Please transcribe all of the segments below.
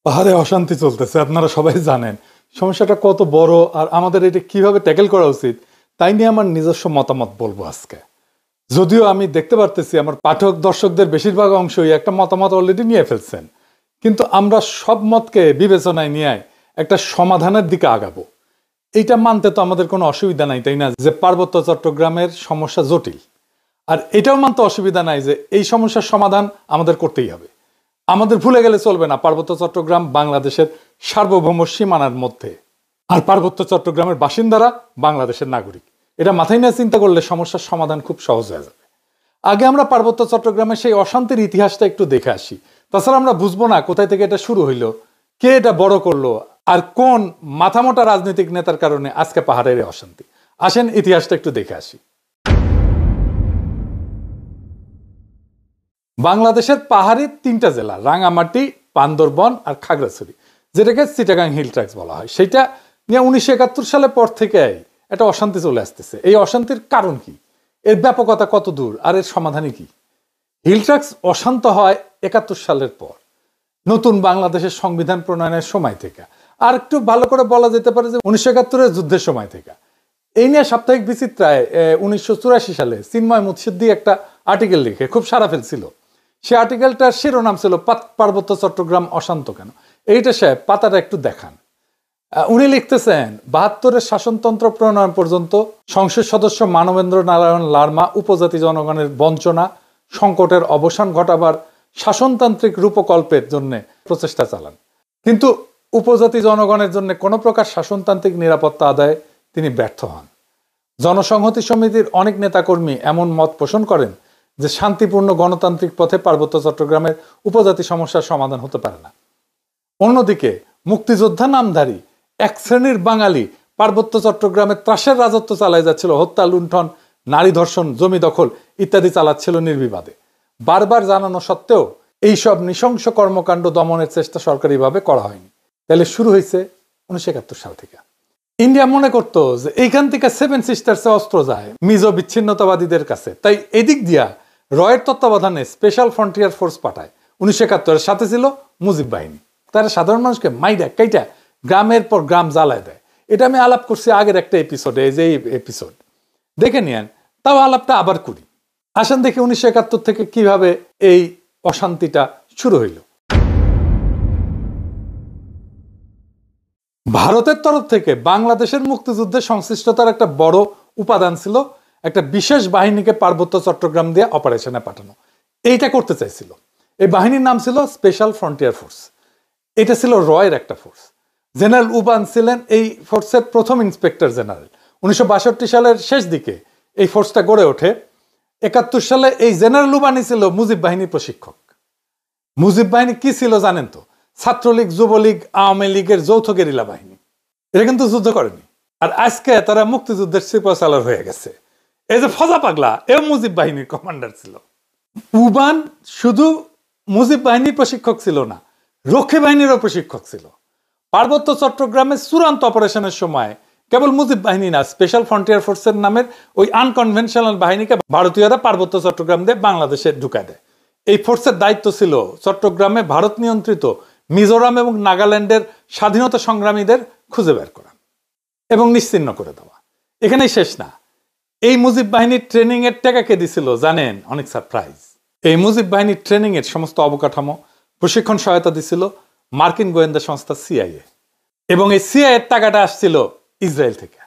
পাহাড়ে অশান্তি চলতেছে, আপনারা সবাই জানেন সমস্যাটা কত বড় আর আমাদের এটা কিভাবে ট্যাকেল করা উচিত তাই নিয়ে আমার নিজস্ব মতামত বলবো আজকে। যদিও আমি দেখতে পারতেছি আমার পাঠক দর্শকদের বেশিরভাগ অংশই একটা মতামত অলরেডি নিয়ে ফেলছেন, কিন্তু আমরা সব মতকে বিবেচনায় নিয়ে একটা সমাধানের দিকে আগাবো। এইটা মানতে তো আমাদের কোনো অসুবিধা নাই, তাই না, যে পার্বত্য চট্টগ্রামের সমস্যা জটিল। আর এটাও মানতে অসুবিধা নাই যে এই সমস্যার সমাধান আমাদের করতেই হবে। আমাদের ভুলে গেলে চলবে না পার্বত্য চট্টগ্রাম বাংলাদেশের সার্বভৌম সীমানার মধ্যে, আর পার্বত্য চট্টগ্রামের বাসিন্দারা বাংলাদেশের নাগরিক। এটা মাথায় নিয়ে চিন্তা করলে সমস্যার সমাধান খুব সহজ হয়ে যাবে। আগে আমরা পার্বত্য চট্টগ্রামের সেই অশান্তির ইতিহাসটা একটু দেখে আসি, তাছাড়া আমরা বুঝবো না কোথায় থেকে এটা শুরু হইলো, কে এটা বড় করলো, আর কোন মাথামোটা রাজনৈতিক নেতার কারণে আজকে পাহাড়ের অশান্তি। আসেন ইতিহাসটা একটু দেখে আসি। বাংলাদেশের পাহাড়ি তিনটা জেলা, রাঙামাটি, বান্দরবন আর খাগড়াছড়ি, যেটাকে চিটাগাং হিল ট্র্যাক্টস বলা হয়, সেটা নিয়ে 1971 সালের পর থেকে একটা অশান্তি চলে আসতেছে। এই অশান্তির কারণ কি, এর ব্যাপকতা কত দূর, আর এর সমাধানই কি? হিল ট্র্যাক্টস অশান্ত হয় 71 সালের পর, নতুন বাংলাদেশের সংবিধান প্রণয়নের সময় থেকে, আর একটু ভালো করে বলা যেতে পারে যে 1971-এর যুদ্ধের সময় থেকে। এই নিয়ে সাপ্তাহিক বিচিত্রায় 1984 সালে চিন্ময় মুৎসিদ্দি একটা আর্টিকেল লিখে খুব সাড়া ফেলছিল। সে আর্টিকেলটার শিরোনাম ছিল পার্বত্য চট্টগ্রাম অশান্ত কেন। এইটা সাহেব পাতাটা একটু দেখান। উনি লিখতেছেন, 72-এর শাসনতন্ত্র প্রণয়ন পর্যন্ত সংসদ সদস্য মানবেন্দ্র নারায়ণ লারমা উপজাতি জনগণের বঞ্চনা সংকটের অবসান ঘটাবার শাসনতান্ত্রিক রূপকল্পের জন্য প্রচেষ্টা চালান, কিন্তু উপজাতি জনগণের জন্য কোনো প্রকার শাসনতান্ত্রিক নিরাপত্তা আদায়ে তিনি ব্যর্থ হন। জনসংহতি সমিতির অনেক নেতাকর্মী এমন মত পোষণ করেন যে শান্তিপূর্ণ গণতান্ত্রিক পথে পার্বত্য চট্টগ্রামের উপজাতি সমস্যার সমাধান হতে পারে না। অন্যদিকে মুক্তিযোদ্ধা নামধারী এক শ্রেণীর বাঙালি পার্বত্য চট্টগ্রামে ত্রাসের রাজত্ব চালায় যাচ্ছিল, হত্যা, লুণ্ঠন, নারী ধর্ষণ, জমি দখল ইত্যাদি চালাচ্ছিল নির্বিবাদে। বারবার জানানো সত্ত্বেও এইসব নৃশংস কর্মকাণ্ড দমনের চেষ্টা সরকারিভাবে করা হয়নি। তাহলে শুরু হয়েছে 1971 সাল থেকে। ইন্ডিয়া মনে করতো যে এইখান থেকে সেভেন সিস্টার্সে অস্ত্র যায় মিজো বিচ্ছিন্নতাবাদীদের কাছে, তাই এদিক দিয়া রয়ের তত্ত্বাবধানে স্পেশাল ফ্রন্টিয়ার ফোর্স পাঠায়। 1971-এর সাথে ছিল মুজিব বাহিনী। তারা সাধারণ মানুষকে মাইডা কাইটা গ্রামের পর গ্রাম জ্বালায় দেয়। এটা আমি আলাপ করছি আগের একটা এপিসোডে, এই যে এপিসোড দেখে নিয়েন, তাও আলাপটা আবার করি। আসেন দেখি 1971 থেকে কিভাবে এই অশান্তিটা শুরু হইল। ভারতের তরফ থেকে বাংলাদেশের মুক্তিযুদ্ধের সংশ্লিষ্টতার একটা বড় উপাদান ছিল একটা বিশেষ বাহিনীকে পার্বত্য চট্টগ্রাম দিয়ে অপারেশনে পাঠানো। এইটা করতে চাইছিল। এই বাহিনীর নাম ছিল স্পেশাল ফ্রন্টিয়ার ফোর্স। এটা ছিল রয়ের একটা ফোর্স। জেনারেল উবান ছিলেন এই ফোর্সের প্রথম ইন্সপেক্টর জেনারেল। 1962 সালের শেষ দিকে এই ফোর্সটা গড়ে ওঠে। 71 সালে এই জেনারেল উবানই ছিল মুজিব বাহিনীর প্রশিক্ষক। মুজিব বাহিনী কি ছিল জানেন তো? ছাত্রলীগ, যুবলীগ, আওয়ামী লীগের যৌথ গেরিলা বাহিনী। এরা কিন্তু যুদ্ধ করেনি, আর আজকে তারা মুক্তিযুদ্ধের সিপাহসালার হয়ে গেছে। এই যে ফজা পাগলা, এও মুজিব বাহিনীর কমান্ডার ছিল। উবান শুধু মুজিব বাহিনীর প্রশিক্ষক ছিল না, রক্ষী বাহিনীরও প্রশিক্ষক ছিল। পার্বত্য চট্টগ্রামের চূড়ান্ত অপারেশনের সময় কেবল মুজিব বাহিনী না, স্পেশাল ফ্রন্টিয়ার ফোর্সের নামের ওই আনকনভেনশনাল বাহিনীকে ভারতীয়রা পার্বত্য চট্টগ্রাম দিয়ে বাংলাদেশে ঢুকায় দেয়। এই ফোর্সের দায়িত্ব ছিল চট্টগ্রামে ভারত নিয়ন্ত্রিত মিজোরাম এবং নাগাল্যান্ডের স্বাধীনতা সংগ্রামীদের খুঁজে বের করা এবং নিশ্চিহ্ন করে দেওয়া। এখানেই শেষ না। এই মুজিব বাহিনীর ট্রেনিং এর টাকা কে দিছিল জানেন? অনেক সারপ্রাইজ। এই মুজিব বাহিনীর ট্রেনিং এর সমস্ত অবকাঠামো, প্রশিক্ষণ সহায়তা দিছিল মার্কিন গোয়েন্দা সংস্থা সিআইএ, এবং এই সিআইএ এর টাকাটা আসছিল ইসরায়েল থেকে।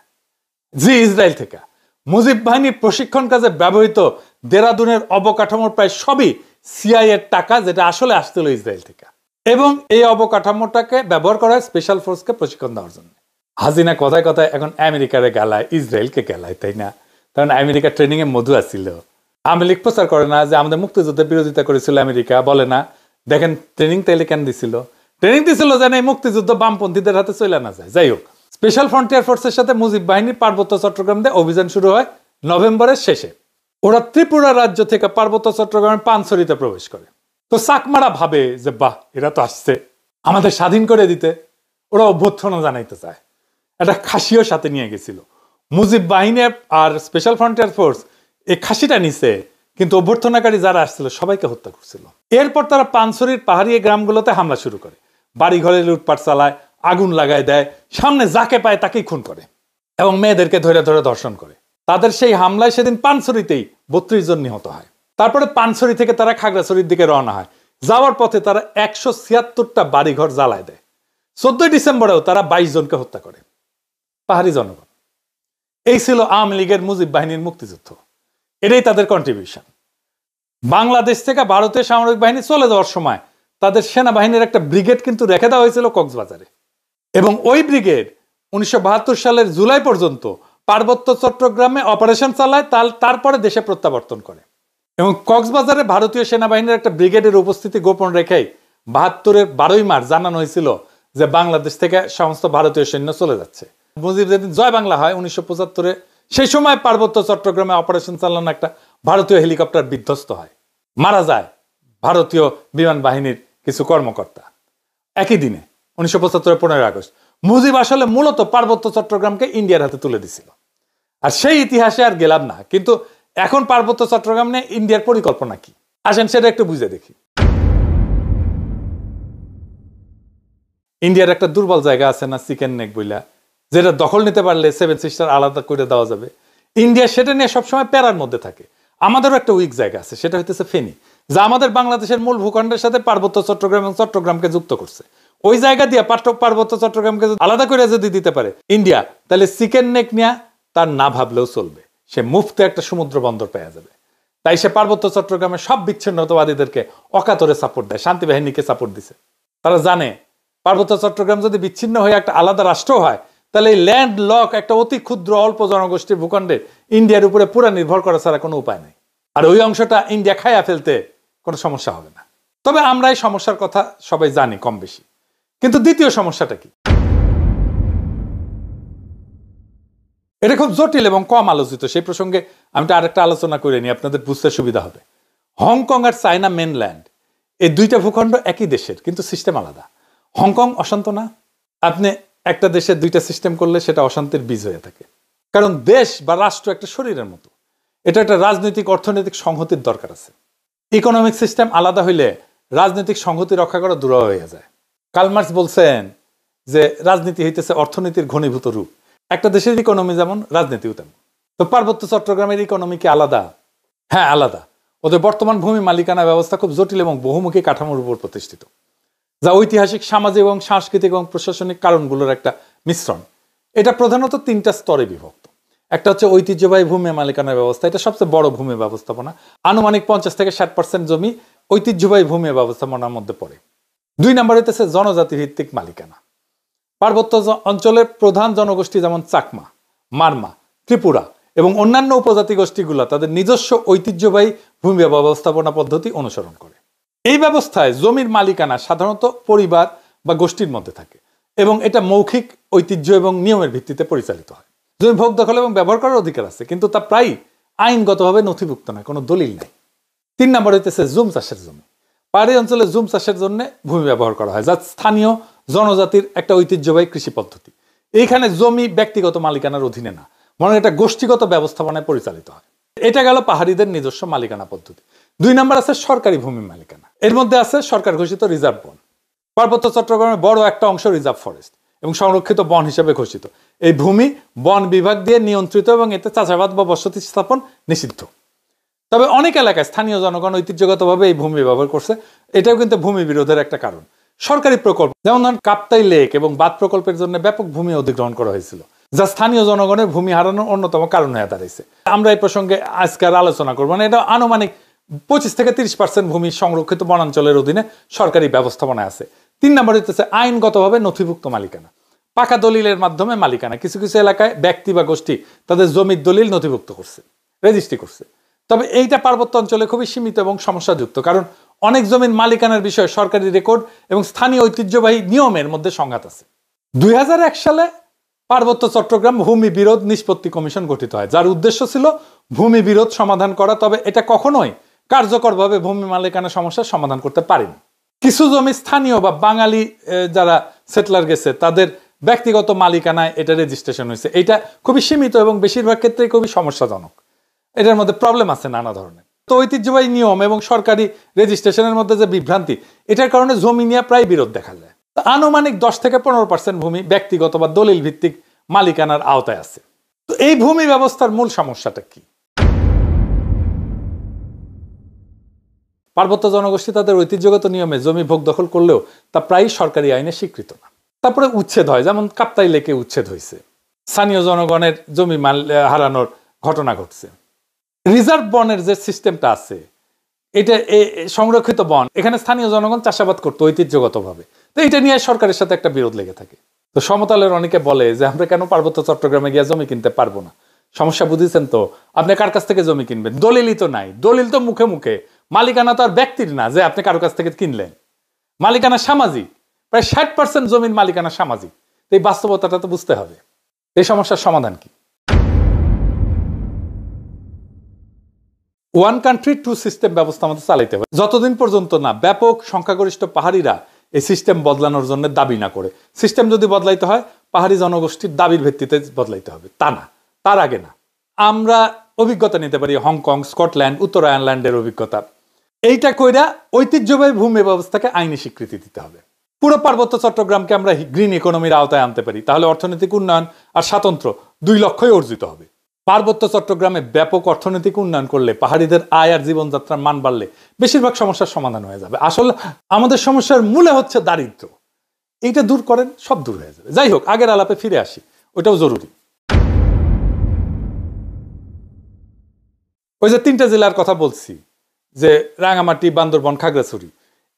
ইসরায়েল থেকে মুজিব বাহিনীর প্রশিক্ষণ কাজে ব্যবহৃত দেরাদুনের অবকাঠামোর প্রায় সবই সিআইএ এর টাকা, যেটা আসলে আসছিল ইসরায়েল থেকে। এবং এই অবকাঠামোটাকে ব্যবহার করা হয় স্পেশাল ফোর্সকে প্রশিক্ষণ দেওয়ার জন্য। হাসিনা কথায় কথায় এখন আমেরিকারে গালায়, ইসরায়েলকে গালায়, তাই না? কারণ আমেরিকা ট্রেনিং এ মধু আসছিল। আওয়ামী লীগ প্রচার করে না যে আমাদের মুক্তিযুদ্ধের বিরোধিতা করেছিল আমেরিকা, বলে না দেখেন ট্রেনিং তাইলে কেন দিছিল? ট্রেনিং দিছিল যেন এই মুক্তিযুদ্ধ বামপন্থীদের হাতে চলে না যায়। যাই হোক, স্পেশাল ফ্রন্টিয়ার ফোর্সের সাথে মুজিব বাহিনীর পার্বত্য চট্টগ্রাম দিয়ে অভিযান শুরু হয় নভেম্বরের শেষে। ওরা ত্রিপুরা রাজ্য থেকে পার্বত্য চট্টগ্রামের পানছড়িতে প্রবেশ করে। তো চাকমারা ভাবে যে বাহ, এরা তো আসছে আমাদের স্বাধীন করে দিতে, ওরা অভ্যর্থনা জানাইতে চায়। একটা খাসিও সাথে নিয়ে গেছিল। মুজিব বাহিনী আর স্পেশাল ফ্রন্টিয়ার ফোর্স এই খাসিটা নিছে, কিন্তু অভ্যর্থনাকারী যারা আসছিল সবাইকে হত্যা করছিল। এরপর তারা পানছড়ির পাহাড়ি গ্রামগুলোতে হামলা শুরু করে, বাড়ি ঘরে লুটপাট চালায়, আগুন লাগায় দেয়, সামনে যাকে পায় তাকেই খুন করে এবং মেয়েদেরকে ধরে ধরে ধর্ষণ করে। তাদের সেই হামলায় সেদিন পানছড়িতেই 32 জন নিহত হয়। তারপরে পানছড়ি থেকে তারা খাগড়াছড়ির দিকে রওনা হয়। যাওয়ার পথে তারা 176টা বাড়িঘর জ্বালায় দেয়। 14 ডিসেম্বরেও তারা 22 জনকে হত্যা করে, পাহাড়ি জনগণ। এই ছিল আওয়ামী লীগের মুজিব বাহিনীর মুক্তিযুদ্ধ। এটাই তাদের কন্ট্রিবিউশন। বাংলাদেশ থেকে ভারতীয় সামরিক বাহিনী চলে যাওয়ার সময় তাদের সেনাবাহিনীর একটা ব্রিগেড কিন্তু রেখে দেওয়া হয়েছিল কক্সবাজারে, এবং ওই ব্রিগেড 1972 সালের জুলাই পর্যন্ত পার্বত্য চট্টগ্রামে অপারেশন চালায়, তারপরে দেশে প্রত্যাবর্তন করে। এবং কক্সবাজারে ভারতীয় সেনাবাহিনীর একটা ব্রিগেডের উপস্থিতি গোপন রেখেই 72-এর 12ই মার্চ জানানো হয়েছিল যে বাংলাদেশ থেকে সমস্ত ভারতীয় সৈন্য চলে যাচ্ছে। মুজিব যেদিন জয় বাংলা হয় 1975-এ, সেই সময় পার্বত্য চট্টগ্রামে অপারেশন চালানো একটা ভারতীয় হেলিকপ্টার বিধ্বস্ত হয়, মারা যায় ভারতীয় বিমান বাহিনীর কিছু কর্মকর্তা একই দিনে 1975-এর 15 আগস্ট। মুজিব আসলে মূলত পার্বত্য চট্টগ্রামকে ইন্ডিয়ার হাতে তুলে দিছিল। আর সেই ইতিহাসে আর গেলাম না, কিন্তু এখন পার্বত্য চট্টগ্রাম নিয়ে ইন্ডিয়ার পরিকল্পনা কি আসেন সেটা একটু বুঝে দেখি। ইন্ডিয়ার একটা দুর্বল জায়গা আছে না, চিকেন নেক বইলা, যেটা দখল নিতে পারলে 7 সিস্টার আলাদা করে দেওয়া যাবে। ইন্ডিয়া সেটা নিয়ে সবসময় প্যারার মধ্যে থাকে। আমাদেরও একটা উইক জায়গা আছে, সেটা হইতেছে ফেনী, যা আমাদের বাংলাদেশের মূল ভূখণ্ডের সাথে পার্বত্য চট্টগ্রাম এবং চট্টগ্রামকে যুক্ত করছে। ওই জায়গা দিয়ে পার্বত্য চট্টগ্রামকে আলাদা করে যদি দিতে পারে ইন্ডিয়া, তাহলে চিকেন নেক নিয়ে তার না ভাবলেও চলবে, সে মুফতে একটা সমুদ্র বন্দর পেয়ে যাবে। তাই সে পার্বত্য চট্টগ্রামের সব বিচ্ছিন্নতাবাদীদেরকে অকাতরে সাপোর্ট দেয়, শান্তি বাহিনীকে সাপোর্ট দিছে। তারা জানে পার্বত্য চট্টগ্রাম যদি বিচ্ছিন্ন হয়ে একটা আলাদা রাষ্ট্র হয়, তাহলে এই ল্যান্ড লক একটা অতি ক্ষুদ্র অল্প জনগোষ্ঠীর ভূখণ্ডে ইন্ডিয়ার উপরে পুরো নির্ভর করা ছাড়া কোনো উপায় নেই। আর ওই অংশটা ইন্ডিয়া খাইয়া ফেলতে কোনো সমস্যা হবে না। তবে আমরা এই সমস্যার কথা সবাই জানি কম বেশি। কিন্তু দ্বিতীয় সমস্যাটা কি, এটা খুব জটিল এবং কম আলোচিত। সেই প্রসঙ্গে আমি আরেকটা আলোচনা করে নিই, আপনাদের বুঝতে সুবিধা হবে। হংকং আর চায়না মেনল্যান্ড, এই দুইটা ভূখণ্ড একই দেশের, কিন্তু সিস্টেম আলাদা। হংকং অশান্ত না, আপনি একটা দেশে দুইটা সিস্টেম করলে সেটা অশান্তির বীজ হয়ে থাকে। কারণ দেশ বা রাষ্ট্র একটা শরীরের মতো, এটা একটা রাজনৈতিক অর্থনৈতিক সংহতির দরকার আছে। ইকোনমিক সিস্টেম আলাদা হইলে রাজনৈতিক সংহতি রক্ষা করা দূর হয়ে যায়। কার্ল মার্কস বলছেন যে রাজনীতি হইতেছে অর্থনীতির ঘনীভূত রূপ। একটা দেশের ইকোনমি যেমন, রাজনীতিও তেমন। তো পার্বত্য চট্টগ্রামের ইকোনমি কি আলাদা? হ্যাঁ, আলাদা। ওদের বর্তমান ভূমি মালিকানা ব্যবস্থা খুব জটিল এবং বহুমুখী কাঠামোর উপর প্রতিষ্ঠিত, যা ঐতিহাসিক, সামাজিক এবং সাংস্কৃতিক এবং প্রশাসনিক কারণগুলোর একটা মিশ্রণ। এটা প্রধানত 3টা স্তরে বিভক্ত। একটা হচ্ছে ঐতিহ্যবাহী ভূমি মালিকানা ব্যবস্থা, এটা সবচেয়ে বড় ভূমি ব্যবস্থাপনা। আনুমানিক 50 থেকে 60% জমি ঐতিহ্যবাহী ভূমি ব্যবস্থাপনার মধ্যে পড়ে। 2 নম্বর হইতেছে জনজাতি ভিত্তিক মালিকানা। পার্বত্য অঞ্চলের প্রধান জনগোষ্ঠী যেমন চাকমা, মারমা, ত্রিপুরা এবং অন্যান্য উপজাতি গোষ্ঠীগুলো তাদের নিজস্ব ঐতিহ্যবাহী ভূমি ব্যবস্থাপনা পদ্ধতি অনুসরণ করে। এই ব্যবস্থায় জমির মালিকানা সাধারণত পরিবার বা গোষ্ঠীর মধ্যে থাকে এবং এটা মৌখিক ঐতিহ্য এবং নিয়মের ভিত্তিতে পরিচালিত হয়। জমি ভোগ দখল এবং ব্যবহার করার অধিকার আছে, কিন্তু তা প্রায় আইনগতভাবে নথিভুক্ত নয়, কোনো দলিল নাই। 3 নম্বর হইতেছে জুম চাষের জমি। পাহাড়ি অঞ্চলে জুম চাষের জন্য ভূমি ব্যবহার করা হয়, যা স্থানীয় জনজাতির একটা ঐতিহ্যবাহী কৃষি পদ্ধতি। এইখানে জমি ব্যক্তিগত মালিকানার অধীনে না, বরং এটা গোষ্ঠীগত ব্যবস্থাপনায় পরিচালিত হয়। এটা গেল পাহাড়িদের নিজস্ব মালিকানা পদ্ধতি। 2 নম্বর আছে সরকারি ভূমি মালিকানা। এর মধ্যে আছে সরকার ঘোষিত রিজার্ভ বন। পার্বত্য চট্টগ্রামের বড় একটা অংশ রিজার্ভ ফরেস্ট এবং সংরক্ষিত বন হিসেবে ঘোষিত। এই ভূমি বন বিভাগ দিয়ে নিয়ন্ত্রিত এবং এতে চাষাবাদ বা বসতি স্থাপন নিষিদ্ধ। তবে অনেক এলাকায় স্থানীয় জনগণ ঐতিহ্যগতভাবে এই ভূমি ব্যবহার করছে, এটাও কিন্তু ভূমি বিরোধের একটা কারণ। সরকারি প্রকল্প যেমন ধরুন কাপ্তাই লেক এবং বাঁধ প্রকল্পের জন্য ব্যাপক ভূমি অধিগ্রহণ করা হয়েছিল, যা স্থানীয় জনগণের ভূমি হারানোর অন্যতম কারণ হয়ে দাঁড়িয়েছে। আমরা এই প্রসঙ্গে আজকের আলোচনা করবো না। এটা আনুমানিক 25 থেকে 30% ভূমি সংরক্ষিত বনাঞ্চলের অধীনে সরকারি ব্যবস্থাপনায় আছে। 3 নম্বর হচ্ছে আইনগতভাবে নথিভুক্ত মালিকানা। পাকা দলিলের মাধ্যমে মালিকানা। কিছু কিছু এলাকায় ব্যক্তি বা গোষ্ঠী তাদের জমির দলিল নথিভুক্ত করছে, রেজিস্ট্রি করছে। তবে এইটা পার্বত্য অঞ্চলে খুবই সীমিত এবং সমস্যাযুক্ত, কারণ অনেক জমির মালিকানার বিষয়ে সরকারি রেকর্ড এবং স্থানীয় ঐতিহ্যবাহী নিয়মের মধ্যে সংঘাত আছে। 2001 সালে পার্বত্য চট্টগ্রাম ভূমি বিরোধ নিষ্পত্তি কমিশন গঠিত হয়, যার উদ্দেশ্য ছিল ভূমি বিরোধ সমাধান করা। তবে এটা কখনোই কার্যকরভাবে ভূমি মালিকানা সমস্যার সমাধান করতে পারেনি। কিছু জমি স্থানীয় বা বাঙালি যারা সেটলার গেছে তাদের ব্যক্তিগত মালিকানায় এটা রেজিস্ট্রেশন হয়েছে। এটা খুবই সীমিত এবং বেশিরভাগ ক্ষেত্রে খুবই সমস্যাজনক। এটার মধ্যে প্রবলেম আছে নানা ধরনের। তো ঐতিহ্যবাহী নিয়ম এবং সরকারি রেজিস্ট্রেশনের মধ্যে যে বিভ্রান্তি, এটার কারণে জমি নিয়ে প্রায় বিরোধ দেখা যায়। আনুমানিক 10 থেকে 15% ভূমি ব্যক্তিগত বা দলিল ভিত্তিক মালিকানার আওতায় আছে। তো এই ভূমি ব্যবস্থার মূল সমস্যাটা কি? পার্বত্য জনগোষ্ঠী তাদের ঐতিহ্যগত নিয়মে জমি ভোগ দখল করলেও তা প্রায়ই সরকারি আইনে স্বীকৃত না। তারপরে উচ্ছেদ হয়, যেমন কাপ্তাই লেকে উচ্ছেদ হয়েছে, স্থানীয় জনগণের জমি হারানোর ঘটনা ঘটছে। রিজার্ভ বনের যে সিস্টেমটা আছে, এটা সংরক্ষিত বন, এখানে স্থানীয় জনগণ চাষাবাদ করতো ঐতিহ্যগতভাবে। তো এটা নিয়ে সরকারের সাথে একটা বিরোধ লেগে থাকে। তো সমতলের অনেকে বলে যে আমরা কেন পার্বত্য চট্টগ্রামে গিয়ে জমি কিনতে পারবো না? সমস্যা বুঝেছেন তো? আপনি কার কাছ থেকে জমি কিনবেন? দলিলই তো নাই। দলিল তো মুখে মুখে, মালিকানা তো আর ব্যক্তির না যে আপনি কারো কাছ থেকে কিনলেন। মালিকানা সামাজিক, প্রায় 60% জমির মালিকানা সামাজিক। এই বাস্তবতাটা তো বুঝতে হবে। এই সমস্যার সমাধান কি? ওয়ান কান্ট্রি টু সিস্টেম ব্যবস্থা আমাদের চালাইতে হবে, যতদিন পর্যন্ত না ব্যাপক সংখ্যাগরিষ্ঠ পাহাড়িরা এই সিস্টেম বদলানোর জন্য দাবি না করে। সিস্টেম যদি বদলাইতে হয় পাহাড়ি জনগোষ্ঠীর দাবির ভিত্তিতে বদলাইতে হবে, তা না, তার আগে না। আমরা অভিজ্ঞতা নিতে পারি হংকং, স্কটল্যান্ড, উত্তর আয়ারল্যান্ডের অভিজ্ঞতা। এইটা কইরা ঐতিহ্যবাহী ভূমি ব্যবস্থাকে আইনি স্বীকৃতি দিতে হবে। পুরো পার্বত্য চট্টগ্রামকে আমরা গ্রিন ইকোনমির আওতায় আনতে পারি, তাহলে অর্থনৈতিক উন্নয়ন আর স্বাতন্ত্র্য 2 লক্ষই অর্জিত হবে। পার্বত্য চট্টগ্রামে ব্যাপক অর্থনৈতিক উন্নয়ন করলে, পাহাড়িদের আয় আর জীবনযাত্রার মান বাড়লে বেশিরভাগ সমস্যার সমাধান হয়ে যাবে। আসলে আমাদের সমস্যার মূলে হচ্ছে দারিদ্র। এইটা দূর করেন, সব দূর হয়ে যাবে। যাই হোক, আগের আলাপে ফিরে আসি, ওটাও জরুরি। ওই যে 3টে জেলার কথা বলছি, যে রাঙামাটি, বান্দরবন, খাগড়াছড়ি,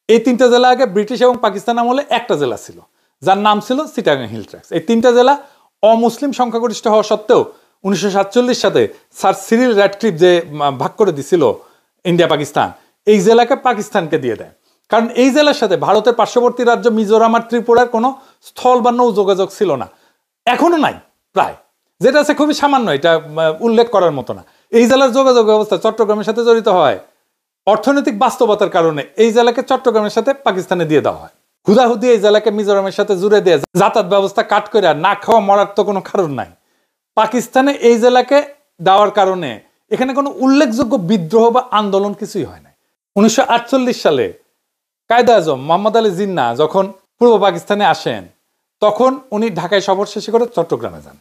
এই 3টে জেলা আগে ব্রিটিশ এবং পাকিস্তান আমলে একটা জেলা ছিল, যার নাম ছিল চিটাগাং হিল ট্র্যাক্টস। এই 3টে জেলা অমুসলিম সংখ্যাগরিষ্ঠ হওয়া সত্ত্বেও 1947 সালে স্যার সিরিল র্যাডক্লিফ যে ভাগ করে দিছিল ইন্ডিয়া পাকিস্তান, এই জেলাকে পাকিস্তানকে দিয়ে দেয়। কারণ এই জেলার সাথে ভারতের পার্শ্ববর্তী রাজ্য মিজোরাম আর ত্রিপুরার কোনো স্থল বা নৌ যোগাযোগ ছিল না, এখনো নাই প্রায়, যেটা আছে খুবই সামান্য, এটা উল্লেখ করার মতো না। এই জেলার যোগাযোগ ব্যবস্থা চট্টগ্রামের সাথে জড়িত হয় অর্থনৈতিক বাস্তবতার কারণে। এই জেলাকে চট্টগ্রামের সাথে পাকিস্তানে দিয়ে দেওয়া হয়। হুদাহুদি এই জেলাকে মিজোরামের সাথে জুড়ে দিয়ে যাতায়াত ব্যবস্থা কাট করে না খাওয়া মরার তো কোনো কারণ নাই। পাকিস্তানে এই জেলাকে দেওয়ার কারণে এখানে কোনো উল্লেখযোগ্য বিদ্রোহ বা আন্দোলন কিছুই হয় না। 1948 সালে কায়দা আজম মোহাম্মদ আলী জিন্নাহ যখন পূর্ব পাকিস্তানে আসেন, তখন উনি ঢাকায় সফর শেষে করে চট্টগ্রামে যান।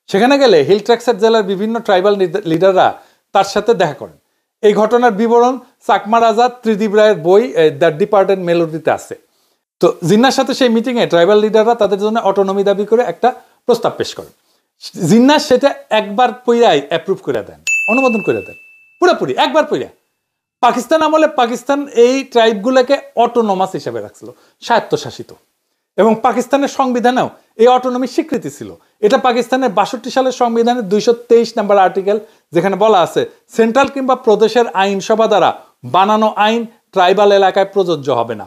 সেখানে গেলে হিল ট্র্যাক্টসের জেলার বিভিন্ন ট্রাইবাল লিডাররা তার সাথে দেখা করেন। এই ঘটনার বিবরণ চাকমার আজাদ ত্রিদীপ রায়ের বই দ্য ডিপার্টেড মেলোডিতে আছে। তো জিন্নাহর সাথে সেই মিটিংয়ে ট্রাইবাল লিডাররা তাদের জন্য অটোনমি দাবি করে একটা প্রস্তাব পেশ করেন। জিন্নাহ সেটা একবার পইরাই অ্যাপ্রুভ করে দেন, অনুমোদন করে দেন, পুরোপুরি একবার পইরা। পাকিস্তান আমলে পাকিস্তান এই ট্রাইবগুলোকে অটোনোমাস হিসেবে রাখছিল, স্বায়ত্তশাসিত, এবং পাকিস্তানের সংবিধানেও এই অটোনমি স্বীকৃতি ছিল। এটা পাকিস্তানের 62 সালের সংবিধানের 223 নম্বর আর্টিকেল, যেখানে বলা আছে সেন্ট্রাল কিংবা প্রদেশের আইনসভা দ্বারা বানানো আইন ট্রাইবাল এলাকায় প্রযোজ্য হবে না।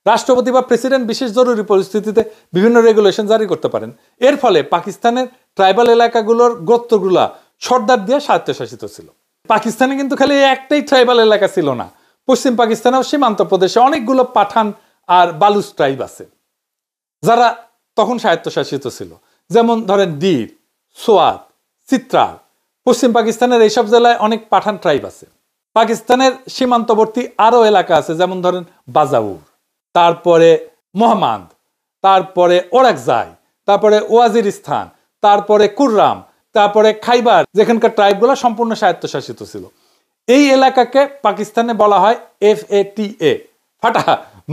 রাষ্ট্রপতি বা প্রেসিডেন্ট বিশেষ জরুরি পরিস্থিতিতে বিভিন্ন রেগুলেশন জারি করতে পারেন। এর ফলে পাকিস্তানের ট্রাইবাল এলাকাগুলোর গোত্রগুলা সর্দার দিয়ে স্বায়ত্তশাসিত ছিল। পাকিস্তানে কিন্তু খালি একটাই ট্রাইবাল এলাকা ছিল না, পশ্চিম পাকিস্তানেও সীমান্ত প্রদেশে অনেকগুলো পাঠান আর বালুচ ট্রাইব আছে, যারা তখন স্বায়ত্তশাসিত ছিল। যেমন ধরেন ডির, সোয়াত, চিত্রাল। পশ্চিম পাকিস্তানের এইসব জেলায় অনেক পাঠান ট্রাইব আছে। পাকিস্তানের সীমান্তবর্তী আরো এলাকা আছে, যেমন ধরেন বাজাউর, তারপরে মোহাম্মদ, তারপরে ওরাকজাই, তারপরে ওয়াজিরিস্তান, তারপরে কুররাম, তারপরে খাইবার, যেখানকার ট্রাইবগুলো সম্পূর্ণ স্বায়ত্তশাসিত ছিল। এই এলাকাকে পাকিস্তানে বলা হয় FATA, ফাটা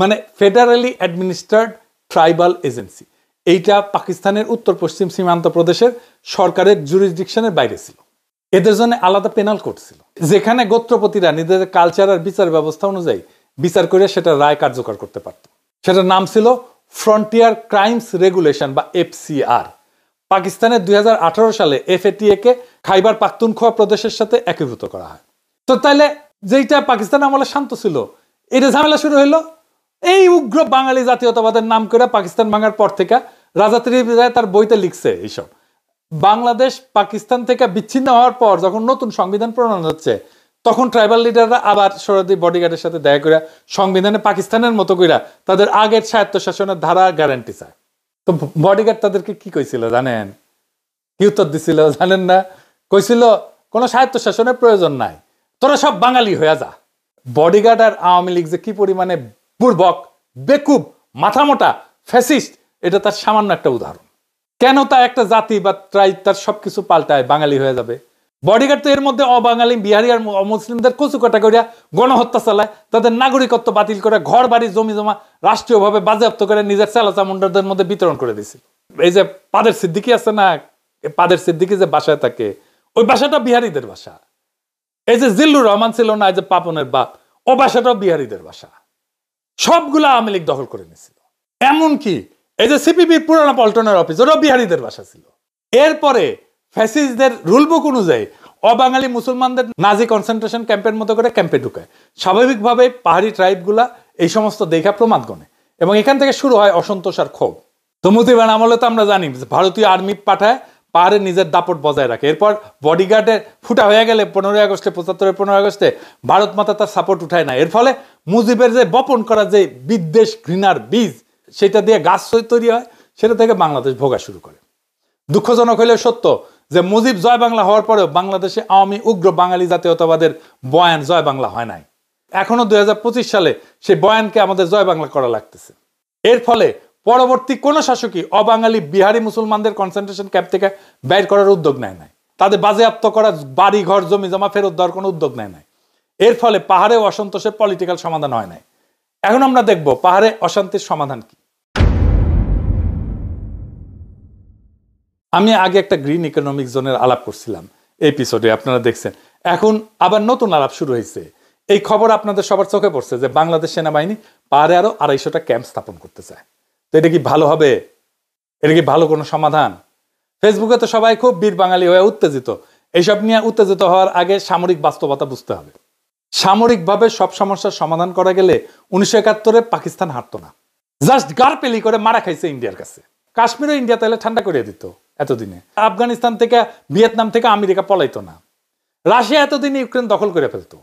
মানে ফেডারেলি অ্যাডমিনিস্ট্রার্ড ট্রাইবাল এজেন্সি। এইটা পাকিস্তানের উত্তর পশ্চিম সীমান্ত প্রদেশের সরকারের জুরিসডিকশনের বাইরে ছিল। এদের জন্য আলাদা পেনাল কোড ছিল, যেখানে গোত্রপতিরা নিজেদের কালচার আর বিচার ব্যবস্থা অনুযায়ী বিচার করে সেটা রায় কার্যকর করতে পারত। সেটার নাম ছিল ফ্রন্টিয়ার ক্রাইমস রেগুলেশন বা FCR। পাকিস্তানের 2018 সালে FATA কে খাইবার পাখতুনখোয়া প্রদেশের সাথে একীভূত করা হয়। তো তাইলে যেইটা পাকিস্তান আমলে শান্ত ছিল, এটা ঝামেলা শুরু হইলো এই উগ্র বাঙালি জাতীয়তাবাদের নাম করে। পাকিস্তান ভাঙার পর থেকে রাজা ত্রিদিব রায় তার বইতে লিখছে এইসব বাংলাদেশ পাকিস্তান থেকে বিচ্ছিন্ন হওয়ার পর যখন নতুন সংবিধান প্রণয়ন হচ্ছে, তখন ট্রাইবাল লিডাররা আবার সরহদি বডিগার্ডের সাথে দেখা করে সংবিধানে পাকিস্তানের মতো করে তাদের আগের স্বায়ত্তশাসনের ধারা গ্যারান্টি চায়। তো বডিগার্ড তাদেরকে কি কইছিল জানেন? কি উত্তর দিছিল জানেন না? কইছিল কোনো স্বায়ত্তশাসনের প্রয়োজন নাই, তোরা সব বাঙালি হয়ে যা। বডিগার্ড আর আওয়ামী লীগ যে কি পরিমাণে বুর্বক, বেকুব, মাথামোটা, ফ্যাসিস্ট, এটা তার সামান্য একটা উদাহরণ। কেন তা একটা জাতি বা ট্রাইব তার সবকিছু পাল্টায় বাঙালি হয়ে যাবে? বডিগার্ড তো এর মধ্যে অবাঙালি, বিহারি আর অমুসলিমদের কচুকাটা করিয়া গণহত্যা চালায়, তাদের নাগরিকত্ব বাতিল করে, ঘর বাড়ি জমি জমা রাষ্ট্রীয়ভাবে বাজেয়াপ্ত করে নিজের চালাচামুন্ডারদের মধ্যে বিতরণ করে দিছিল। এই যে পাদের সিদ্দিকি আছে না, পাদের সিদ্দিকি যে বাসায় থাকে, ওই বাসাটা বিহারিদের বাসা। এই যে জিল্লুর রহমান ছিল না, এই যে পাপনের বাপ, ও বাসাটাও বিহারিদের বাসা। সবগুলো আওয়ামী লীগ দখল করে নিয়েছিল। এমনকি এই যে সিপিবির পুরানা পল্টনের অফিস, ওটাও বিহারিদের বাসা ছিল। এরপরে ফ্যাসিস্টদের রুলবুক অনুযায়ী অবাঙালি মুসলমানদের নাজি কনসেন্ট্রেশন ক্যাম্পের মতো করে ক্যাম্পে ঢুকায়। স্বাভাবিকভাবে পাহাড়ি ট্রাইবগুলা এই সমস্ত দেখা প্রমাদ গণে এবং এখান থেকে শুরু হয় অসন্তোষ আর ক্ষোভ। তো মুজিবের আমলে তো আমরা জানি ভারতীয় আর্মি পাঠায়, পাহাড়ে নিজের দাপট বজায় রাখে। এরপর বডিগার্ডের ফুটা হয়ে গেলে 15ই আগস্টে, 75-এর 15 আগস্টে ভারত মাতা তার সাপোর্ট উঠায় না। এর ফলে মুজিবের যে বপন করা যে বিদ্বেষ ঘৃণার বীজ, সেটা দিয়ে গাছ তৈরি হয়, সেটা থেকে বাংলাদেশ ভোগা শুরু করে। দুঃখজনক হলেও সত্য যে মুজিব জয় বাংলা হওয়ার পরেও বাংলাদেশে আওয়ামী উগ্র বাঙালি জাতীয়তাবাদের বয়ান জয় বাংলা হয় নাই। এখনো 2025 সালে সেই বয়ানকে আমাদের জয় বাংলা করা লাগতেছে। এর ফলে পরবর্তী কোন শাসকই অবাঙালি বিহারি মুসলমানদের কনসেন্ট্রেশন ক্যাম্প থেকে বের করার উদ্যোগ নেয় নাই, তাদের বাজেয়াপ্ত করা বাড়ি ঘর জমি জমা ফেরত দেওয়ার কোনো উদ্যোগ নেয় নাই। এর ফলে পাহাড়ে অসন্তোষের পলিটিক্যাল সমাধান হয় নাই। এখন আমরা দেখব পাহাড়ে অশান্তির সমাধান কি। আমি আগে একটা গ্রিন ইকোনমিক জোনের আলাপ করছিলাম এপিসোডে, আপনারা দেখছেন। এখন আবার নতুন আলাপ শুরু হয়েছে। এই খবর আপনাদের সবার চোখে পড়ছে যে বাংলাদেশ সেনাবাহিনী পাহাড়ে আরো 250টা ক্যাম্প স্থাপন করতে চায়। তো এটা কি ভালো হবে? এটা কি ভালো কোনো সমাধান? ফেসবুকে তো সবাই খুব বীর বাঙালি হয়ে উত্তেজিত। এইসব নিয়ে উত্তেজিত হওয়ার আগে সামরিক বাস্তবতা বুঝতে হবে। সামরিকভাবে সব সমস্যার সমাধান করা গেলে 1971-এ পাকিস্তান হারতো না। জাস্ট গারপেলি করে মারা খাইছে ইন্ডিয়ার কাছে। কাশ্মীরও ইন্ডিয়া তাহলে ঠান্ডা করে দিত এতদিনে। আফগানিস্তান থেকে, ভিয়েতনাম থেকে আমেরিকা পলাইতো না। রাশিয়া এতদিনে ইউক্রেন দখল করে ফেলতো।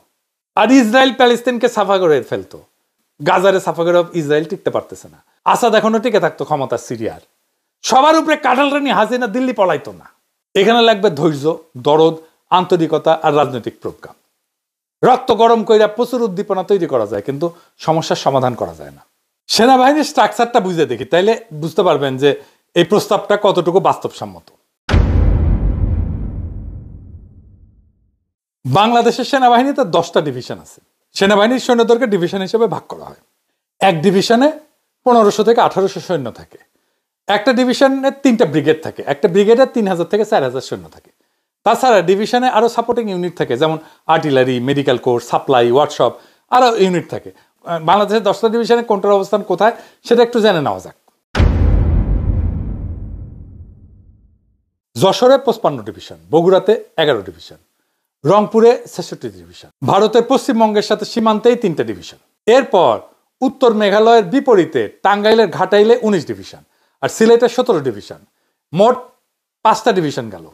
আর ইসরায়েল প্যালেস্তিনকে সাফা করে ফেলতো। গাজারে সাফা করে ইসরায়েল টিকতে পারতেছে না। আসাদ এখনো টিকে থাকতো ক্ষমতা সিরিয়ার। সবার উপরে কাঁঠাল রানী হাসিনা দিল্লি পলাইতো না। এখানে লাগবে ধৈর্য, দরদ, আন্তরিকতা আর রাজনৈতিক প্রজ্ঞা। রক্ত গরম কইরা প্রচুর উদ্দীপনা তৈরি করা যায়, কিন্তু সমস্যার সমাধান করা যায় না। সেনাবাহিনীর স্ট্রাকচারটা বুঝে দেখি, তাইলে বুঝতে পারবেন যে এই প্রস্তাবটা কতটুকু বাস্তবসম্মত। বাংলাদেশের সেনাবাহিনীতে 10টা ডিভিশন আছে। সেনাবাহিনীর সৈন্যদেরকে ডিভিশন হিসেবে ভাগ করা হয়। এক ডিভিশনে 1500 থেকে 1800 সৈন্য থাকে। একটা ডিভিশনে 3টা ব্রিগেড থাকে। একটা ব্রিগেডে 3000 থেকে 4000 সৈন্য থাকে। তাছাড়া ডিভিশনে আরো সাপোর্টিং ইউনিট থাকে, যেমন artillery, medical core, supply, workshop, আরো ইউনিট থাকে। বাংলাদেশের 10টা ডিভিশনে কোনটার অবস্থান কোথায় সেটা একটু জেনে নেওয়া যাক। যশোরে 55 ডিভিশন, বগুড়াতে 11 ডিভিশন, রংপুরে 66 ডিভিশন, ভারতের পশ্চিমবঙ্গের সাথে সীমান্তেই 3টা ডিভিশন। এরপর উত্তর মেঘালয়ের বিপরীতে টাঙ্গাইলের ঘাটাইলে 19 ডিভিশন আর সিলেটের 17 ডিভিশন। মোট 5টা ডিভিশন গেল।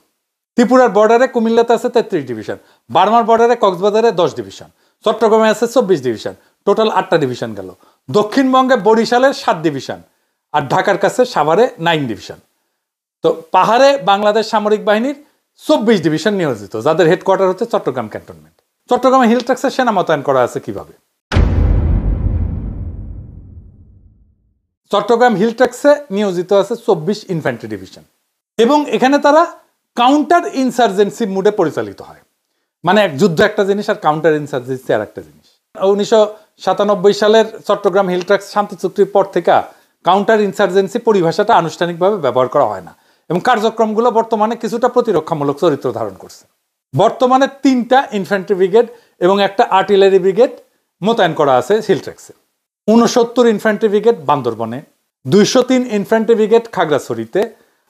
ত্রিপুরার বর্ডারে কুমিল্লাতে আছে 33 ডিভিশন, বার্মার বর্ডারে কক্সবাজারে 10 ডিভিশন, চট্টগ্রামে আছে 24 ডিভিশন। টোটাল 8টা ডিভিশন গেল। দক্ষিণবঙ্গে বরিশালের 7 ডিভিশন আর ঢাকার কাছে সাভারে 9 ডিভিশন। তো পাহাড়ে বাংলাদেশ সামরিক বাহিনীর 24 ডিভিশন নিয়োজিত, যাদের হেডকোয়ার্টার হচ্ছে চট্টগ্রাম ক্যান্টনমেন্ট। চট্টগ্রামে হিল ট্রাক্সে সেনা মোতায়েন করা আছে কিভাবে? চট্টগ্রাম হিল ট্রাক্সে নিয়োজিত আছে 24 ইনফ্যান্ট্রি ডিভিশন এবং এখানে তারা কাউন্টার ইনসার্জেন্সি মুডে পরিচালিত হয়। মানে এক যুদ্ধ একটা জিনিস আর কাউন্টার ইনসার্জেন্সি আর একটা জিনিস। 1997 সালের চট্টগ্রাম হিল ট্রাক্স শান্তি চুক্তির পর থেকে কাউন্টার ইনসার্জেন্সি পরিভাষাটা আনুষ্ঠানিকভাবে ব্যবহার করা হয় না এবং কার্যক্রমগুলো বর্তমানে কিছুটা প্রতিরক্ষামূলক চরিত্র ধারণ করছে। বর্তমানে 3টা ইনফ্যান্ট্রি ব্রিগেড এবং একটা আর্টিলারি ব্রিগেড মোতায়েন করা আছে হিল ট্রাক্সে। 69 ইনফ্যান্ট্রি ব্রিগেড বান্দরবনে, 203 ইনফ্যান্ট্রি ব্রিগেড খাগড়াছড়িতে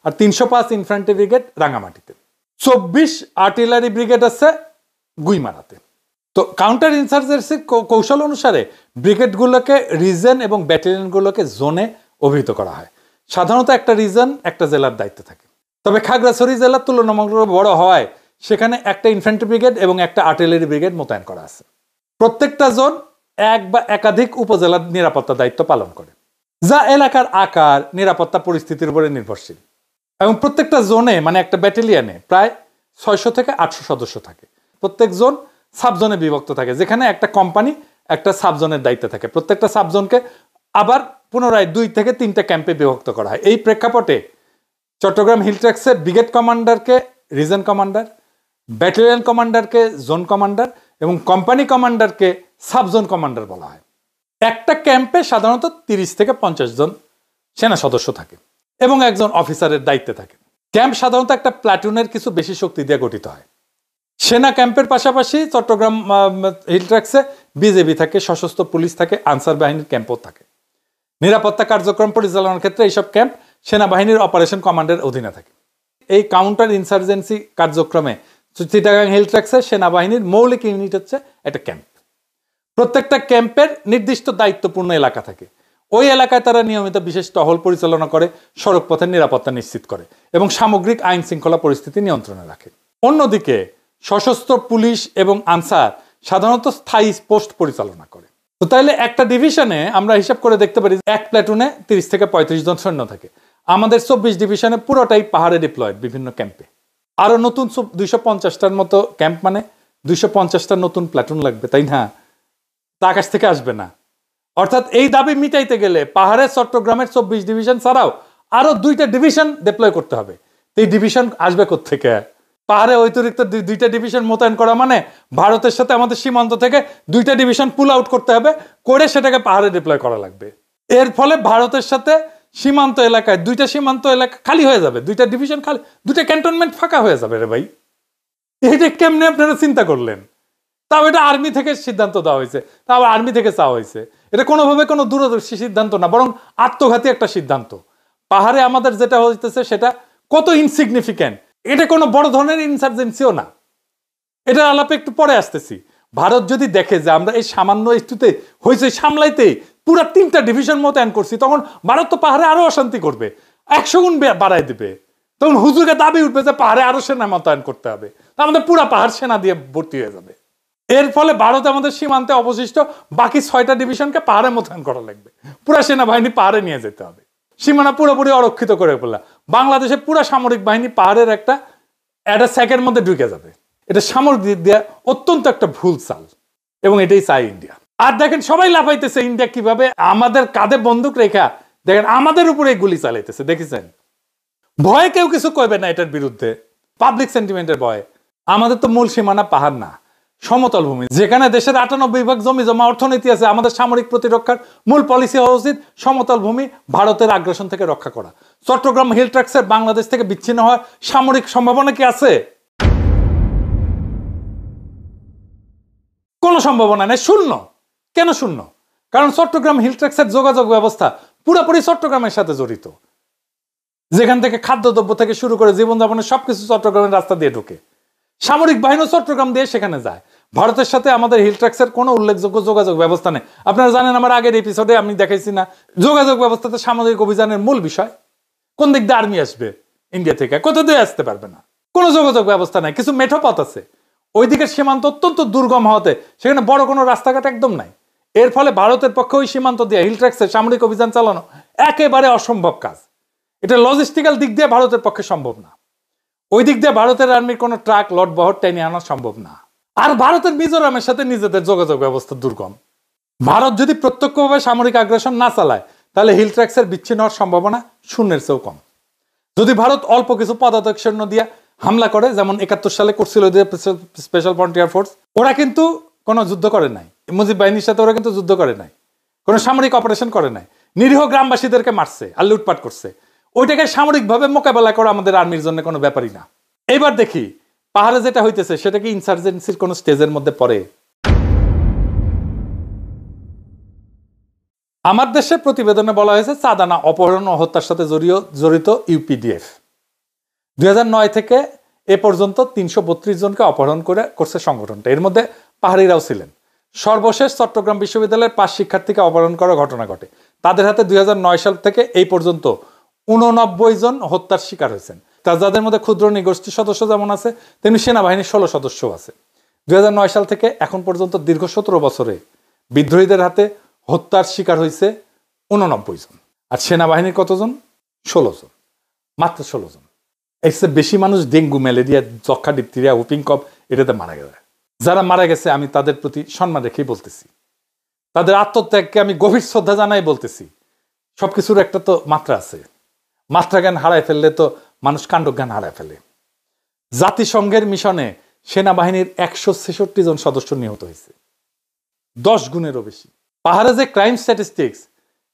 আর 305 ইনফ্যান্ট্রি ব্রিগেড রাঙামাটিতে। 24 আর্টিলারি ব্রিগেড আছে গুইমারাতে। তো কাউন্টার ইনসার্জেন্সির কৌশল অনুসারে ব্রিগেডগুলোকে রিজন এবং ব্যাটালিয়নগুলোকে জোনে অভিহিত করা হয়। সাধারণত একটা রিজন একটা জেলার দায়িত্বে থাকে। তবে খাগড়াছড়ি জেলা তুলনামূলক বড় হওয়ায় সেখানে একটা ইনফ্যান্ট্রি ব্রিগেড এবং একটা আর্টিলারি ব্রিগেড মোতায়েন করা আছে। প্রত্যেকটা জোন এক বা একাধিক উপজেলার নিরাপত্তা দায়িত্ব পালন করে, যা এলাকার আকার নিরাপত্তা পরিস্থিতির উপরে নির্ভরশীল। এবং প্রত্যেকটা জোনে মানে একটা ব্যাটালিয়নে প্রায় 600 থেকে 800 সদস্য থাকে। প্রত্যেক জোন সাবজোনে বিভক্ত থাকে, যেখানে একটা কোম্পানি একটা সাবজোনের দায়িত্বে থাকে। প্রত্যেকটা সাবজোনকে আবার পুনরায় 2 থেকে 3টা ক্যাম্পে বিভক্ত করা হয়। এই প্রেক্ষাপটে চট্টগ্রাম হিল ট্র্যাক্সের ব্রিগেড কমান্ডারকে রিজন কমান্ডার, ব্যাটালিয়ন কমান্ডারকে জোন কমান্ডার এবং কোম্পানি কমান্ডারকে সাবজোন কমান্ডার বলা হয়। একটা ক্যাম্পে সাধারণত 30 থেকে 50 জন সেনা সদস্য থাকে এবং একজন অফিসারের দায়িত্বে থাকে। ক্যাম্প সাধারণত একটা প্লাটুনের কিছু বেশি শক্তি দিয়ে গঠিত হয়। সেনা ক্যাম্পের পাশাপাশি চট্টগ্রাম হিল ট্র্যাক্সে বিজেপি থাকে, সশস্ত্র পুলিশ থাকে, আনসার বাহিনীর ক্যাম্পও থাকে। নিরাপত্তা কার্যক্রম পরিচালনার ক্ষেত্রে এইসব ক্যাম্প সেনাবাহিনীর অপারেশন কমান্ডের অধীনে থাকে। এই কাউন্টার ইনসার্জেন্সি কার্যক্রমে চিটাগাং হিল ট্র্যাক্সে সেনাবাহিনীর মৌলিক ইউনিট হচ্ছে একটা ক্যাম্প। প্রত্যেকটা ক্যাম্পের নির্দিষ্ট দায়িত্বপূর্ণ এলাকা থাকে। ওই এলাকায় তারা নিয়মিত বিশেষ টহল পরিচালনা করে, সড়ক পথের নিরাপত্তা নিশ্চিত করে এবং সামগ্রিক আইন শৃঙ্খলা পরিস্থিতি নিয়ন্ত্রণে রাখে। অন্যদিকে সশস্ত্র পুলিশ এবং আনসার সাধারণত স্থায়ী পোস্ট পরিচালনা করে। তো তাইলে একটা ডিভিশনে আমরা হিসাব করে দেখতে পারি এক প্ল্যাটুনে 30 থেকে 35 জন সৈন্য থাকে। আমাদের 24 ডিভিশনে পুরোটাই পাহাড়ে ডিপ্লয়েড বিভিন্ন ক্যাম্পে। আরো নতুন 250টার মতো ক্যাম্প, মানে 250টা নতুন প্ল্যাটুন লাগবে, তাই না? তা আকাশ থেকে আসবে না। অর্থাৎ এই দাবি মিটাইতে গেলে পাহাড়ের চট্টগ্রামের 24 ডিভিশন ছাড়াও আরো 2টা ডিভিশন ডিপ্লয় করতে হবে। এই ডিভিশন আসবে কোত্থেকে? পাহাড়ে অতিরিক্ত 2টা ডিভিশন মোতায়েন করা মানে ভারতের সাথে আমাদের সীমান্ত থেকে 2টা ডিভিশন পুল আউট করতে হবে, করে সেটাকে পাহাড়ে ডিপ্লয় করা লাগবে। এর ফলে ভারতের সাথে সীমান্ত এলাকায় 2টা সীমান্ত এলাকা খালি হয়ে যাবে, 2টা ডিভিশন খালি, 2টা ক্যান্টনমেন্ট ফাঁকা হয়ে যাবে রে ভাই। এইটা কেমনে আপনারা চিন্তা করলেন? তাও এটা আর্মি থেকে সিদ্ধান্ত দেওয়া হয়েছে, তাও আর্মি থেকে চাওয়া হয়েছে। এটা কোনোভাবে কোনো দূরদর্শী সিদ্ধান্ত না, বরং আত্মঘাতী একটা সিদ্ধান্ত। পাহাড়ে আমাদের যেটা হইতেছে সেটা কত ইনসিগনিফিক্যান্ট, এটা কোনো বড় ধরনের ইনসার্জেন্সিও না। এটা আলাপে একটু পরে আসতেছি। ভারত যদি দেখে যে আমরা এই সামান্য একটুতে হয়েছে সামলাইতে পুরা 3টা ডিভিশন মোতায়েন করছি, তখন ভারত তো পাহাড়ে আরো অশান্তি করবে, 100 গুণ বাড়াই দিবে। তখন হুজুরে দাবি উঠবে যে পাহাড়ে আরো সেনা মোতায়েন করতে হবে, আমাদের পুরা পাহাড় সেনা দিয়ে ভর্তি হয়ে যাবে। এর ফলে ভারত আমাদের সীমান্তে অবশিষ্ট বাকি 6টা ডিভিশনকে পাহাড়ে মোতায়েন করা লাগবে, পুরা সেনাবাহিনী পাহাড়ে নিয়ে যেতে হবে। সীমানা পুরোপুরি অরক্ষিত করে ফেলা। বাংলাদেশের পুরা সামরিক বাহিনী পাহাড়ের একটা স্যাকের মধ্যে ঢুকে যাবে। এটা সামরিক দিক দিয়ে অত্যন্ত একটা ভুল চাল, এবং এটাই চাই ইন্ডিয়া। আর দেখেন সবাই লাফাইতেছে ইন্ডিয়া কিভাবে আমাদের কাঁধে বন্দুক রেখা দেখেন আমাদের উপরে গুলি চালাইতেছে, দেখেছেন? ভয়ে কেউ কিছু কইবে না এটার বিরুদ্ধে, পাবলিক সেন্টিমেন্টের ভয়ে। আমাদের তো মূল সীমানা পাহাড় না, সমতল ভূমি, যেখানে দেশের 98% জমি জমা অর্থনীতি আছে। আমাদের সামরিক প্রতিরক্ষার মূল পলিসি হওয়া উচিত সমতল ভূমি ভারতের আগ্রাসন থেকে রক্ষা করা। চট্টগ্রাম হিল ট্র্যাক্সের বাংলাদেশ থেকে বিচ্ছিন্ন হওয়ার সামরিক সম্ভাবনা কি আছে? কোনো সম্ভাবনা নেই, শূন্য। কেন শূন্য? কারণ চট্টগ্রাম হিল ট্র্যাক্সের যোগাযোগ ব্যবস্থা পুরোপুরি চট্টগ্রামের সাথে জড়িত। যেখান থেকে খাদ্যদ্রব্য থেকে শুরু করে জীবনযাপনের সবকিছু চট্টগ্রামের রাস্তা দিয়ে ঢুকে। সামরিক বাহিনী চট্টগ্রাম দিয়ে সেখানে যায়। ভারতের সাথে আমাদের হিল ট্র্যাক্সের কোনো উল্লেখযোগ্য যোগাযোগ ব্যবস্থা নেই। আপনারা জানেন, আমার আগের এপিসোডে আমি দেখাইছি না, যোগাযোগ ব্যবস্থাতে সামরিক অভিযানের মূল বিষয়। কোন দিক দিয়ে আর্মি আসবে ইন্ডিয়া থেকে? কোথা দিয়ে আসতে পারবে না, কোনো যোগাযোগ ব্যবস্থা নাই। কিছু মেঠো পথ আছে, ওই দিকের সীমান্ত অত্যন্ত দুর্গম হওয়াতে সেখানে বড় কোনো রাস্তাঘাট একদম নাই। এর ফলে ভারতের পক্ষে ওই সীমান্ত দিয়ে হিল ট্র্যাক্সের সামরিক অভিযান চালানো একেবারে অসম্ভব কাজ। এটা লজিস্টিক্যাল দিক দিয়ে ভারতের পক্ষে সম্ভব না। ওই দিক দিয়ে ভারতের আর্মির কোনো ট্রাক লট বহর টেনে আনা সম্ভব না। আর ভারতের মিজোরামের সাথে নিজেদের যোগাযোগ ব্যবস্থা দুর্গম। ভারত যদি প্রত্যক্ষভাবে সামরিক আগ্রাসন না চালায়, তাহলে হিল ট্র্যাক্সের বিচ্ছিন্ন হওয়ার সম্ভাবনা শূন্যের চেয়েও কম। যদি ভারত অল্প কিছু পদাতিক সৈন্য দিয়ে হামলা করে, যেমন 71 সালে করছিল স্পেশাল ফ্রন্টিয়ার ফোর্স, ওরা কিন্তু কোনো যুদ্ধ করে নাই। মুজিব বাহিনীর সাথে ওরা কিন্তু যুদ্ধ করে নাই, কোনো সামরিক অপারেশন করে নাই। নিরীহ গ্রামবাসীদেরকে মারছে আর লুটপাট করছে। ওইটাকে সামরিকভাবে মোকাবেলা করা আমাদের আর্মির জন্য কোনো ব্যাপারই না। এবার দেখি পাহাড়ে যেটা হইতেছে সেটা কি ইনসার্জেন্সির কোন স্টেজের মধ্যে পড়ে? আমার দেশের প্রতিবেদনে বলা হয়েছে চাঁদানা অপহরণ ও হত্যার সাথে জড়িত ইউপিডিএফ 2009 থেকে এ পর্যন্ত 332 জনকে অপহরণ করছে সংগঠনটা। এর মধ্যে পাহাড়িরাও ছিলেন। সর্বশেষ চট্টগ্রাম বিশ্ববিদ্যালয়ের 5 শিক্ষার্থীকে অপহরণ করার ঘটনা ঘটে। তাদের হাতে 2009 সাল থেকে এই পর্যন্ত 89 জন হত্যার শিকার হয়েছেন। যাদের মধ্যে ক্ষুদ্র নৃগোষ্ঠীর সদস্য যেমন আছে, তেমনি সেনাবাহিনীর 16 সদস্য আছে। 2009 সাল থেকে এখন পর্যন্ত দীর্ঘ 17 বছরে বিদ্রোহীদের হাতে হত্যার শিকার হয়েছে 89 জন। আর সেনাবাহিনীর কতজন? 16 জন, মাত্র 16 জন। এর চেয়ে বেশি মানুষ ডেঙ্গু, ম্যালেরিয়া, যক্ষা, ডিপথেরিয়া, হুপিং কফ এটাতে মারা গেছে। যারা মারা গেছে আমি তাদের প্রতি সম্মান রেখেই বলতেছি, তাদের আত্মত্যাগকে আমি গভীর শ্রদ্ধা জানাই বলতেছি। সবকিছুর একটা তো মাত্রা আছে, মাত্রা জ্ঞান হারায় ফেললে তো মানুষ কাণ্ডজ্ঞান হারায় ফেলে। জাতিসংঘের মিশনে সেনাবাহিনীর 166 জন সদস্য নিহত হয়েছে, 10 গুণেরও বেশি। পাহাড়ে যে ক্রাইম স্ট্যাটিস্টিক্স,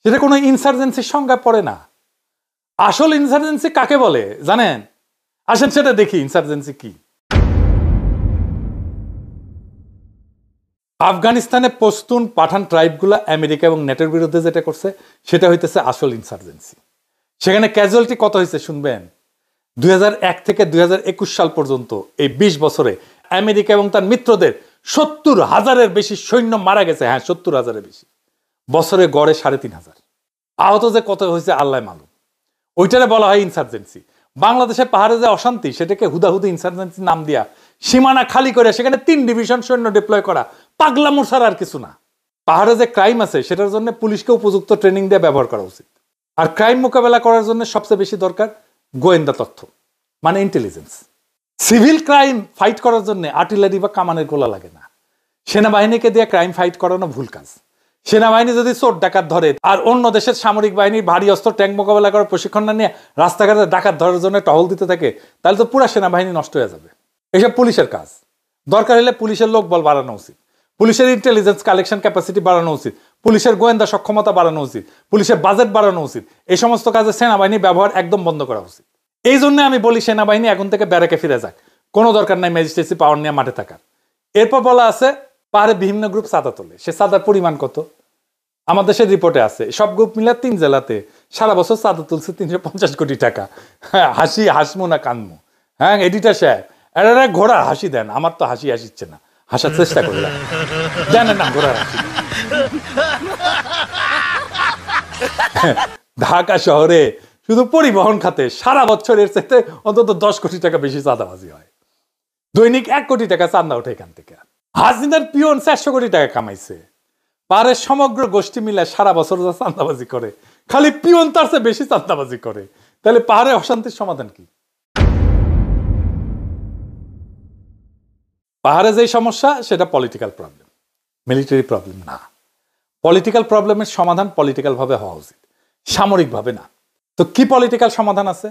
সেটা কোনো ইনসার্জেন্সির সংজ্ঞা পড়ে না। আসল ইনসার্জেন্সি কাকে বলে জানেন? আসেন সেটা দেখি ইনসার্জেন্সি কি। আফগানিস্তানে পশতুন, পাঠান ট্রাইবগুলা আমেরিকা এবং নেটোর বিরুদ্ধে যেটা করছে সেটা হইতেছে আসল ইনসার্জেন্সি। সেখানে ক্যাজুয়ালিটি কত হয়েছে শুনবেন? 2001 থেকে 2021 সাল পর্যন্ত এই 20 বছরে আমেরিকা এবং তার মিত্রদের 70,000-এর বেশি সৈন্য মারা গেছে। হ্যাঁ, 70,000-এর বেশি। বছরে গড়ে 3,500। আহত যে কত হয়েছে আল্লাহ মালুম। ওইটারে বলা হয় ইনসার্জেন্সি। বাংলাদেশে পাহাড়ে যে অশান্তি, সেটাকে হুদাহুদি ইনসার্জেন্সি নাম দিয়া সীমানা খালি করে সেখানে 3 ডিভিশন সৈন্য ডিপ্লয় করা পাগলামোর ছাড়া আর কিছু না। পাহাড়ে যে ক্রাইম আছে সেটার জন্য পুলিশকে উপযুক্ত ট্রেনিং দিয়ে ব্যবহার করা উচিত। আর ক্রাইম মোকাবেলা করার জন্য সবচেয়ে বেশি দরকার গোয়েন্দা তথ্য, মানে ইন্টেলিজেন্স। সিভিল ক্রাইম ফাইট করার জন্য আর্টিলারি বা কামানের গোলা লাগে না। সেনাবাহিনীকে দিয়ে ক্রাইম ফাইট করানো ভুল কাজ। সেনাবাহিনী যদি চোর ডাকাত ধরে আর অন্য দেশের সামরিক বাহিনীর ভারী অস্ত্র ট্যাঙ্ক মোকাবেলা করার প্রশিক্ষণ না নিয়ে রাস্তাঘাটে ডাকাত ধরার জন্য টহল দিতে থাকে, তাহলে তো পুরো সেনাবাহিনী নষ্ট হয়ে যাবে। এসব পুলিশের কাজ। দরকার হলে পুলিশের লোক বল বাড়ানো উচিত, পুলিশের ইন্টেলিজেন্স কালেকশন ক্যাপাসিটি বাড়ানো উচিত, পুলিশের গোয়েন্দা সক্ষমতা বাড়ানো উচিত, পুলিশের বাজেট বাড়ানো উচিত। এই সমস্ত কাজে সেনাবাহিনী ব্যবহার একদম বন্ধ করা উচিত। এই জন্য আমি বলি সেনাবাহিনী এখন থেকে ব্যারাকে ফিরে যাক, কোনো দরকার নাই ম্যাজিস্ট্রেসি পাওয়ার নিয়ে মাঠে থাকার। এরপর বলা আছে পাহাড়ে বিভিন্ন গ্রুপ চাঁদা তোলে, সে চাঁদার পরিমাণ কত? আমাদের দেশের রিপোর্টে আছে সব গ্রুপ মিলে 3 জেলাতে সারা বছর চাঁদা তুলছে 350 কোটি টাকা। হ্যাঁ, হাসমু না কানমু? হ্যাঁ, এডিটার সাহেব এরা ঘোড়ার হাসি দেন, আমার তো হাসি আসছে না, হাসার চেষ্টা করলাম, জানেন না ঘোড়ার হাসি। ঢাকা শহরে শুধু পরিবহন খাতে সারা বছরের চাইতে অন্তত 10 কোটি টাকা বেশি চাঁদাবাজি হয়। দৈনিক 1 কোটি টাকা চাঁদা ওঠে এখান থেকে। হাসিনার পিয়ন 400 কোটি টাকা কামাইছে। পাহাড়ের সমগ্র গোষ্ঠী মিলে সারা বছর যা চাঁদাবাজি করে, খালি পিয়ন তার চেয়ে বেশি চাঁদাবাজি করে। তাহলে পাহাড়ে অশান্তির সমাধান কি? পাহাড়ে যেই সমস্যা সেটা পলিটিক্যাল প্রবলেম, মিলিটারি প্রবলেম না। পলিটিক্যাল প্রবলেমের সমাধান পলিটিক্যাল ভাবে হওয়া উচিত, সামরিক ভাবে না। তো কি পলিটিক্যাল সমাধান আছে?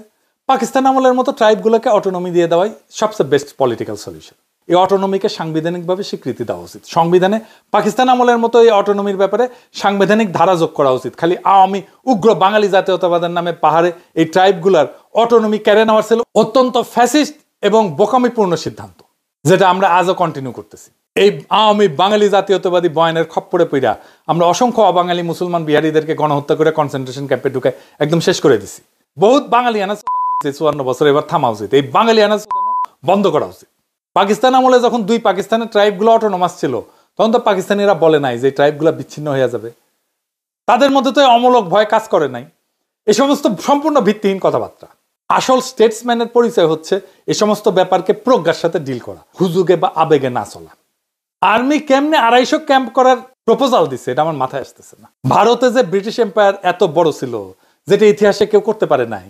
পাকিস্তান আমলের মতো ট্রাইবগুলোকে অটোনমি দিয়ে দেওয়াই সবচেয়ে বেস্ট পলিটিক্যাল সলিউশন। এই অটোনমিকে সাংবিধানিকভাবে স্বীকৃতি দেওয়া উচিত। সংবিধানে পাকিস্তান আমলের মতো এই অটোনমির ব্যাপারে সাংবিধানিক ধারা যোগ করা উচিত। খালি আওয়ামী উগ্র বাঙালি জাতীয়তাবাদের নামে পাহাড়ে এই ট্রাইবগুলার অটোনমি কেড়ে নেওয়ার ছিল অত্যন্ত ফ্যাসিস্ট এবং বোকামিপূর্ণ সিদ্ধান্ত, যেটা আমরা আজও কন্টিনিউ করতেছি। এই আওয়ামী বাঙালি জাতীয়তাবাদী বয়ানের খপ্পরে পইরা আমরা অসংখ্য অবাঙালি মুসলমান বিহারীদেরকে গণহত্যা করে কনসেন্ট্রেশন ক্যাম্পে ঢুকে একদম শেষ করে দিছি। বহুত বাঙালি আনা 54 বছর, এবার থামা উচিত। এই বাঙালি আনা বন্ধ করা উচিত। পাকিস্তান আমলে যখন 2 পাকিস্তানের ট্রাইবগুলো অটোনমাস ছিল, তখন তো পাকিস্তানিরা বলে নাই যে ট্রাইবগুলো বিচ্ছিন্ন হয়ে যাবে। তাদের মধ্যে তো অমূলক ভয় কাজ করে নাই। এই সমস্ত সম্পূর্ণ ভিত্তিহীন কথাবার্তা। আসল স্টেটসম্যানের পরিচয় হচ্ছে এই সমস্ত ব্যাপারকে প্রজ্ঞার সাথে ডিল করা, হুজুগে বা আবেগে না চলা। আর্মি কেমনে 250 ক্যাম্প করার প্রপোজাল দিছে এটা আমার মাথায় আসতেছে না। ভারতে যে ব্রিটিশ এম্পায়ার এত বড় ছিল, যেটা ইতিহাসে কেউ করতে পারে নাই।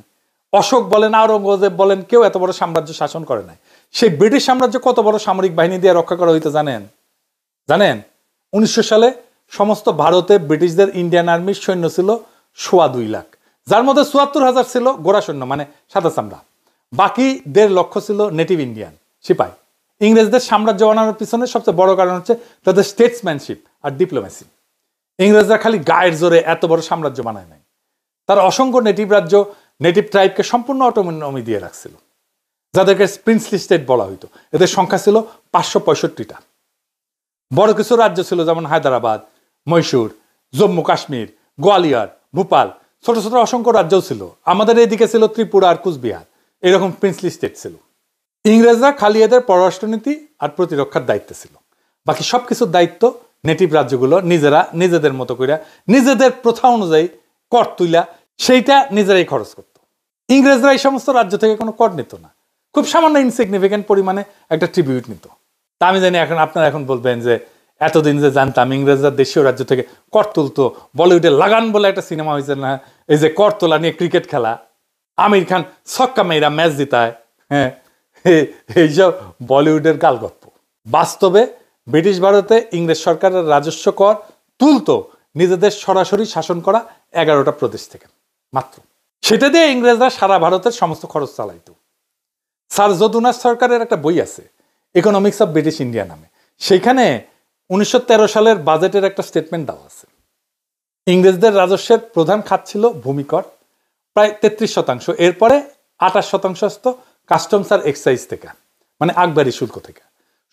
অশোক বলেন, আওরঙ্গজেব বলেন, কেউ এত বড় সাম্রাজ্য শাসন করে নাই। সেই ব্রিটিশ সাম্রাজ্য কত বড় সামরিক বাহিনী দিয়ে রক্ষা করা হইতো জানেন? 1900 সালে সমস্ত ভারতে ব্রিটিশদের ইন্ডিয়ান আর্মির সৈন্য ছিল 2.25 লাখ, যার মধ্যে 74,000 ছিল গোড়া সৈন্য, মানে সাদা চামড়া। বাকি 1.5 লক্ষ ছিল নেটিভ ইন্ডিয়ান সিপাই। ইংরেজদের সাম্রাজ্য বানানোর পিছনে সবচেয়ে বড় কারণ হচ্ছে তাদের স্টেটসম্যানশিপ আর ডিপ্লোমেসি। ইংরেজরা খালি গায়ের জোরে এত বড় সাম্রাজ্য বানায় নাই, তার অসংখ্য নেটিভ রাজ্য, নেটিভ ট্রাইবকে সম্পূর্ণ অটোনমি দিয়ে রাখছিল, যাদেরকে প্রিন্সলি স্টেট বলা হইতো। এদের সংখ্যা ছিল 565টা। বড় কিছু রাজ্য ছিল যেমন হায়দ্রাবাদ, মহীশূর, জম্মু কাশ্মীর, গোয়ালিয়র, ভোপাল। ছোট ছোট অসংখ্য রাজ্যও ছিল। আমাদের এদিকে ছিল ত্রিপুরা আর কুচবিহার। এরকম প্রিন্সলি স্টেট ছিল। ইংরেজরা খালি এদের পররাষ্ট্রনীতি আর প্রতিরক্ষার দায়িত্ব ছিল, বাকি সবকিছুর দায়িত্ব নেটিভ রাজ্যগুলো নিজেরা নিজেদের মতো করে নিজেদের প্রথা অনুযায়ী কর তুইলা সেইটা নিজেরাই খরচ করত। ইংরেজরা এই সমস্ত রাজ্য থেকে কোনো কর নিত না, খুব সামান্য ইনসিগনিফিকেন্ট পরিমাণে একটা ট্রিবিউট নিত। তা আমি জানি এখন আপনারা এখন বলবেন যে এতদিন যে জানতাম ইংরেজরা দেশীয় রাজ্য থেকে কর তুলতো, বলিউডে লাগান বলে একটা সিনেমা হয়েছে না, এই যে কর তোলা নিয়ে ক্রিকেট খেলা, আমির খান ছক্কা মেয়েরা ম্যাচ জিতায়, হ্যাঁ, এইসব বলিউডের গালগপ্প। বাস্তবে ব্রিটিশ ভারতে ইংরেজ সরকারের রাজস্ব কর তুলতো নিজেদের সরাসরি শাসন করা 11টা প্রদেশ থেকে মাত্র। সেটা দিয়ে ইংরেজরা সারা ভারতের সমস্ত খরচ চালাইতো। স্যার যদুনাথ সরকারের একটা বই আছে ইকোনমিক্স অফ ব্রিটিশ ইন্ডিয়া নামে, সেখানে 1913 সালের বাজেটের একটা স্টেটমেন্ট দেওয়া আছে। ইংরেজদের রাজস্বের প্রধান খাত ছিল ভূমিকর, প্রায় 33%। এরপরে 28% আসতো কাস্টমস আর এক্সাইজ থেকে, মানে আকবরি শুল্ক থেকে।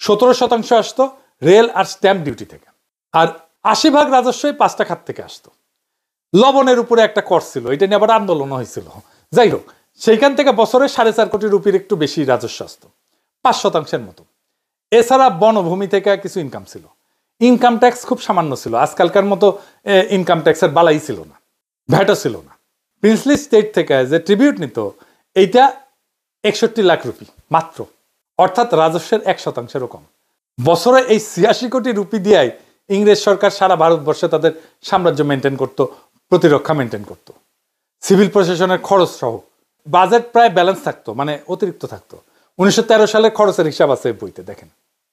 17% আসতো রেল আর স্ট্যাম্প ডিউটি থেকে। আর 80% রাজস্বই 5টা খাত থেকে আসতো। লবণের উপরে একটা কর ছিল, এটা নিয়ে আবার আন্দোলন হয়েছিল। যাই হোক, সেইখান থেকে বছরে 4.5 কোটি রুপির একটু বেশি রাজস্ব আসতো, 5% মতো। এছাড়া বনভূমি থেকে কিছু ইনকাম ছিল। ইনকাম ট্যাক্স খুব সামান্য ছিল, আজকালকার মতো ইনকাম ট্যাক্সের বালাই ছিল না, ভ্যাটও ছিল না। প্রিন্সলি স্টেট থেকে যে ট্রিবিউট নিত এইটা 61 লাখ রুপি মাত্র, অর্থাৎ রাজস্বের 1%-এরও কম। বছরে এই 86 কোটি রুপি দিয়াই ইংরেজ সরকার সারা ভারতবর্ষে তাদের সাম্রাজ্য মেনটেন করত, প্রতিরক্ষা মেনটেন করত, সিভিল প্রশাসনের খরচ সহ। বাজেট প্রায় ব্যালেন্স থাকতো, মানে অতিরিক্ত থাকতো। 1913 সালের খরচের হিসাব আছে বইতে, দেখেন।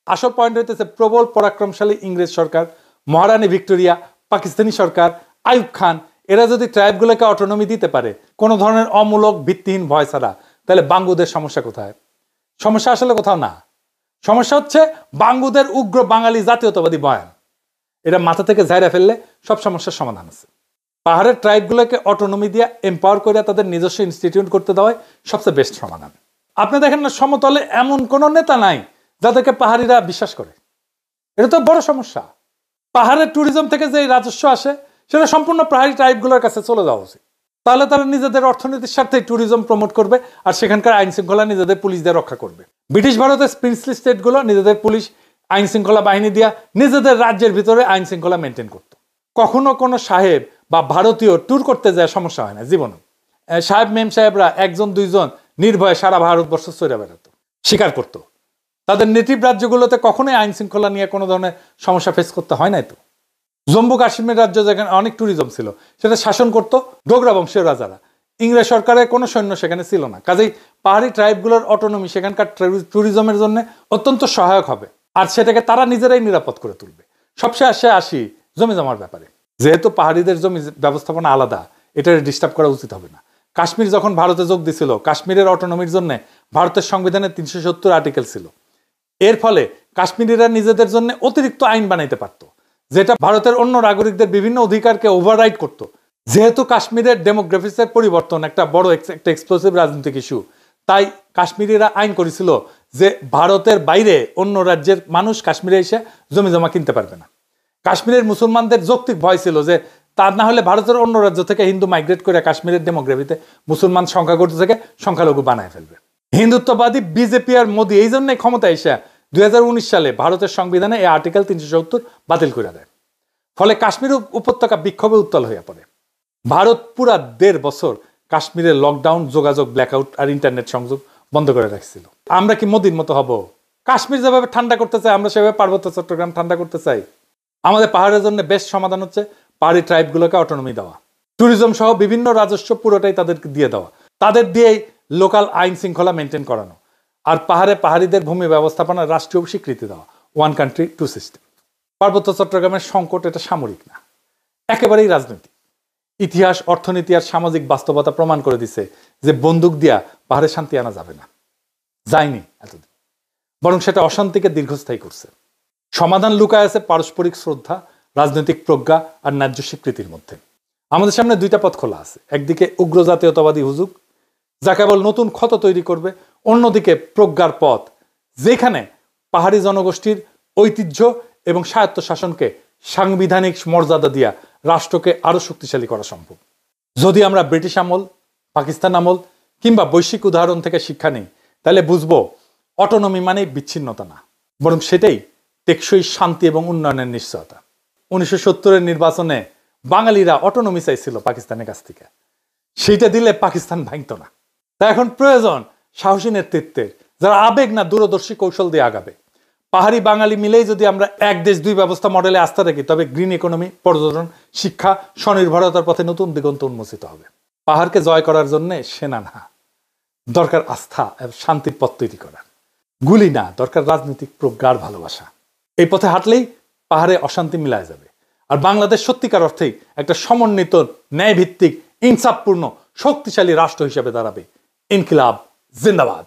আসল পয়েন্ট হইতেছে প্রবল পরাক্রমশালী ইংরেজ সরকার, মহারানী ভিক্টোরিয়া, পাকিস্তানি সরকার, আইয়ুব খান, এরা যদি ট্রাইবগুলোকে অটোনমি দিতে পারে কোনো ধরনের অমূলক ভিত্তিহীন ভয় ছাড়া, তাহলে বাঙ্গুদের সমস্যা কোথায়? সমস্যা আসলে কোথাও না, সমস্যা হচ্ছে বাঙ্গুদের উগ্র বাঙালি জাতীয়তাবাদী বয়ান। এটা মাথা থেকে ঝাইরা ফেললে সব সমস্যার সমাধান আছে। পাহাড়ের ট্রাইবগুলোকে অটোনমি দিয়ে এম্পাওয়ার করে তাদের নিজস্ব ইনস্টিটিউট করতে দেওয়াই সবচেয়ে বেস্ট সমাধান। আপনি দেখেন না, সমতলে এমন কোনো নেতা নাই যাদেরকে পাহাড়িরা বিশ্বাস করে। এটা তো বড় সমস্যা। পাহাড়ের ট্যুরিজম থেকে যে রাজস্ব আসে সেটা সম্পূর্ণ পাহাড়ি ট্রাইবগুলোর কাছে চলে যাওয়া উচিত। তাহলে তারা নিজেদের অর্থনীতির স্বার্থে ট্যুরিজম প্রমোট করবে আর সেখানকার আইন শৃঙ্খলা নিজেদের পুলিশ দিয়ে রক্ষা করবে। ব্রিটিশ ভারতের প্রিন্সলি স্টেটগুলো নিজেদের পুলিশ আইন শৃঙ্খলা বাহিনী দিয়া নিজেদের রাজ্যের ভিতরে আইন শৃঙ্খলা মেনটেন করত। কখনো কোনো সাহেব বা ভারতীয় ট্যুর করতে যায় সমস্যা হয় না জীবনে। সাহেব মেম সাহেবরা 1-2 নির্ভয়ে সারা ভারতবর্ষ চড়ে বেড়াতো, শিকার করত। তাদের নেটিভ রাজ্যগুলোতে কখনোই আইন শৃঙ্খলা নিয়ে কোনো ধরনের সমস্যা ফেস করতে হয় নাই তো। জম্মু কাশ্মীর রাজ্য যেখানে অনেক ট্যুরিজম ছিল সেটা শাসন করত ডোগরা বংশীয় রাজারা। ইংরেজ সরকারের কোনো সৈন্য সেখানে ছিল না, কাজেই পাহাড়ি ট্রাইবগুলোর অটোনমি সেখানকার ট্যুরিজমের জন্য অত্যন্ত সহায়ক হবে, আর সেটাকে তারা নিজেরাই নিরাপদ করে তুলবে। সবশেষে আসি জমি জমার ব্যাপারে। যেহেতু পাহাড়িদের জমি ব্যবস্থাপনা আলাদা, এটা ডিস্টার্ব করা উচিত হবে না। কাশ্মীর যখন ভারতে যোগ দিছিল, কাশ্মীরের অটোনমির জন্য ভারতের সংবিধানে 370 আর্টিকেল ছিল। এর ফলে কাশ্মীরিরা নিজেদের জন্য অতিরিক্ত আইন বানাইতে পারত, যেটা ভারতের অন্য নাগরিকদের বিভিন্ন অধিকারকে ওভাররাইড করত। যেহেতু কাশ্মীরের ডেমোগ্রাফিক্সের পরিবর্তন একটা বড় একটা এক্সপ্লোসিভ রাজনৈতিক ইস্যু, তাই কাশ্মীরিরা আইন করেছিল যে ভারতের বাইরে অন্য রাজ্যের মানুষ কাশ্মীরে এসে জমি জমা কিনতে পারবে না। কাশ্মীরের মুসলমানদের যৌক্তিক ভয় ছিল যে তার না হলে ভারতের অন্য রাজ্য থেকে হিন্দু মাইগ্রেট করে কাশ্মীরের ডেমোগ্রাফিতে মুসলমান সংখ্যাগরিষ্ঠ থেকে সংখ্যালঘু বানায় ফেলবে। হিন্দুত্ববাদী বিজেপি আর মোদী এই জন্যই ক্ষমতা এসে 2019 সালে ভারতের সংবিধানে এই আর্টিকেল 370 বাতিল করে দেয়। ফলে কাশ্মীর উপত্যকা বিক্ষোভে উত্তাল হয়ে পড়ে। ভারত পুরা 1.5 বছর কাশ্মীরের লকডাউন, যোগাযোগ ব্ল্যাকআউট আর ইন্টারনেট সংযোগ বন্ধ করে রাখছিল। আমরা কি মোদীর মতো হব? কাশ্মীর যেভাবে ঠান্ডা করতে চাই আমরা সেভাবে পার্বত্য চট্টগ্রাম ঠান্ডা করতে চাই? আমাদের পাহাড়ের জন্য বেস্ট সমাধান হচ্ছে পাহাড়ি ট্রাইবগুলোকে অটোনমি দেওয়া, ট্যুরিজম সহ বিভিন্ন রাজস্ব পুরোটাই তাদেরকে দিয়ে দেওয়া, তাদের দিয়েই লোকাল আইন শৃঙ্খলা মেনটেন করানো, আর পাহাড়িদের ভূমি ব্যবস্থাপনার রাষ্ট্রীয় স্বীকৃতি দেওয়া, 1 country 2 system। পার্বত্য চট্টগ্রামের সংকট এটা সামরিক না, একেবারেই রাজনৈতিক। ইতিহাস, অর্থনীতি আর সামাজিক বাস্তবতা প্রমাণ করে দিছে যে বন্দুক দিয়া পাহাড়ে শান্তি আনা যাবে না, যায়নি এতদিন, বরং সেটা অশান্তিকে দীর্ঘস্থায়ী করছে। সমাধান লুকায় আছে পারস্পরিক শ্রদ্ধা, রাজনৈতিক প্রজ্ঞা আর ন্যায্য স্বীকৃতির মধ্যে। আমাদের সামনে 2টা পথ খোলা আছে, একদিকে উগ্র জাতীয়তাবাদী হুজুগ যা কেবল নতুন ক্ষত তৈরি করবে, অন্যদিকে প্রজ্ঞার পথ যেখানে পাহাড়ি জনগোষ্ঠীর ঐতিহ্য এবং স্বায়ত্ত শাসনকে সাংবিধানিক মর্যাদা দিয়া রাষ্ট্রকে আরো শক্তিশালী করা সম্ভব। যদি আমরা ব্রিটিশ আমল, পাকিস্তান আমল কিংবা বৈশ্বিক উদাহরণ থেকে শিক্ষা নেই, তাহলে বুঝবো অটোনমি মানে বিচ্ছিন্নতা না, বরং সেটাই টেকসই শান্তি এবং উন্নয়নের নিশ্চয়তা। 1970-এর নির্বাচনে বাঙালিরা অটোনমি চাইছিল পাকিস্তানের কাছ থেকে, সেইটা দিলে পাকিস্তান ভাঙত না। তা এখন প্রয়োজন সাহসী নেতৃত্বের, যারা আবেগ না দূরদর্শী কৌশল দিয়ে আগাবে। পাহাড়ি বাঙালি মিলেই যদি আমরা এক দেশ দুই ব্যবস্থা মডেলে আস্থা রাখি, তবে গ্রিন ইকোনমি, পর্যটন, শিক্ষা, স্বনির্ভরতার পথে নতুন দিগন্ত উন্মোচিত হবে। পাহাড়কে জয় করার জন্য সেনা না, দরকার আস্থা এবং শান্তির পথ তৈরি করা। গুলি না, দরকার রাজনৈতিক প্রজ্ঞার ভালোবাসা। এই পথে হাঁটলেই পাহাড়ে অশান্তি মিলায় যাবে, আর বাংলাদেশ সত্যিকার অর্থেই একটা সমন্বিত, ন্যায়ভিত্তিক, ইনসাফপূর্ণ, শক্তিশালী রাষ্ট্র হিসেবে দাঁড়াবে। ইনকিলাব জিন্দাবাদ।